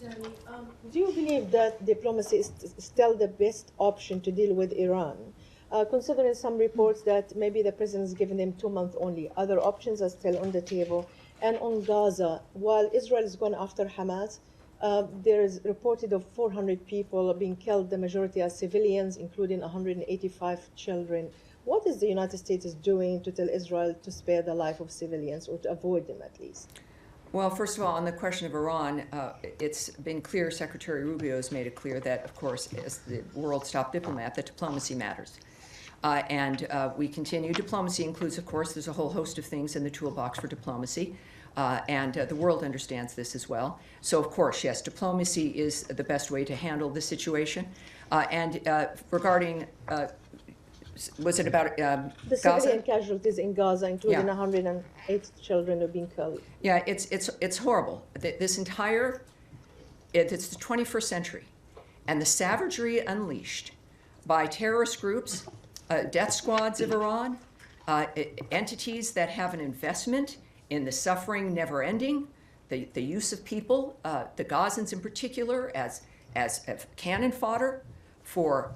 Tammy. Do you believe that diplomacy is still the best option to deal with Iran? Considering some reports that maybe the president has given them 2 months only, other options are still on the table. And on Gaza, while Israel is going after Hamas, there is reported of 400 people being killed, the majority are civilians, including 185 children. What is the United States doing to tell Israel to spare the life of civilians, or to avoid them at least? Well, first of all, on the question of Iran, it's been clear, Secretary Rubio has made it clear that, of course, as the world's top diplomat, that diplomacy matters. And we continue. Diplomacy includes, of course, there's a whole host of things in the toolbox for diplomacy. And the world understands this as well. So, of course, yes, diplomacy is the best way to handle the situation. And regarding, was it about the Gaza? Civilian casualties in Gaza, including 108 children who have been killed. Yeah, it's horrible. This entire, it's the 21st century. And the savagery unleashed by terrorist groups, death squads of Iran, entities that have an investment in the suffering never ending, the use of people, the Gazans in particular, as cannon fodder for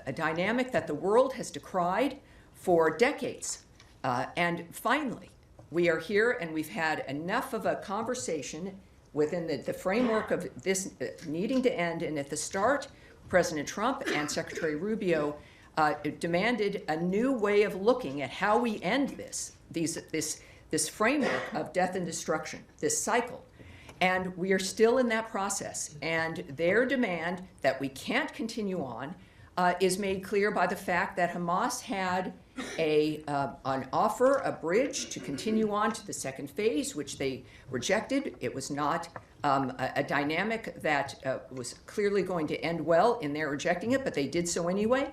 a dynamic that the world has decried for decades. And finally, we are here and we've had enough of a conversation within the framework of this needing to end. And at the start, President Trump and Secretary Rubio demanded a new way of looking at how we end this framework of death and destruction, this cycle. And we are still in that process. And their demand that we can't continue on is made clear by the fact that Hamas had an offer, a bridge to continue on to the second phase, which they rejected. It was not a dynamic that was clearly going to end well in their rejecting it, but they did so anyway.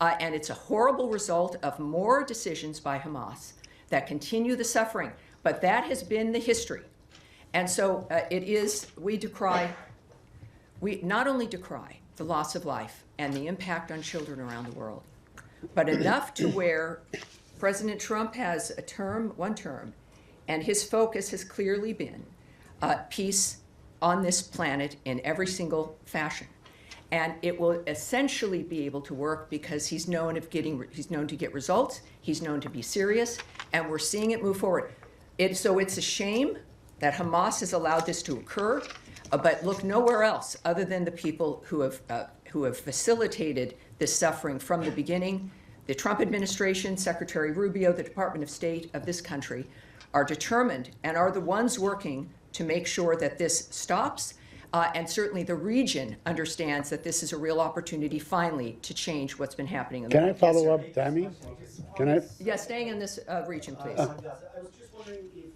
And it's a horrible result of more decisions by Hamas that continue the suffering. But that has been the history. And so it is, we not only decry the loss of life and the impact on children around the world, but enough to where President Trump has one term, and his focus has clearly been peace on this planet in every single fashion. And it will essentially be able to work because he's known to get results, he's known to be serious, and we're seeing it move forward. So it's a shame that Hamas has allowed this to occur, but look nowhere else other than the people who have facilitated this suffering from the beginning. The Trump administration, Secretary Rubio, the Department of State of this country are determined and are the ones working to make sure that this stops. And certainly the region understands that this is a real opportunity finally to change what's been happening in the world. Can I follow up, Tammy? Yeah, staying in this region, please. I was just wondering if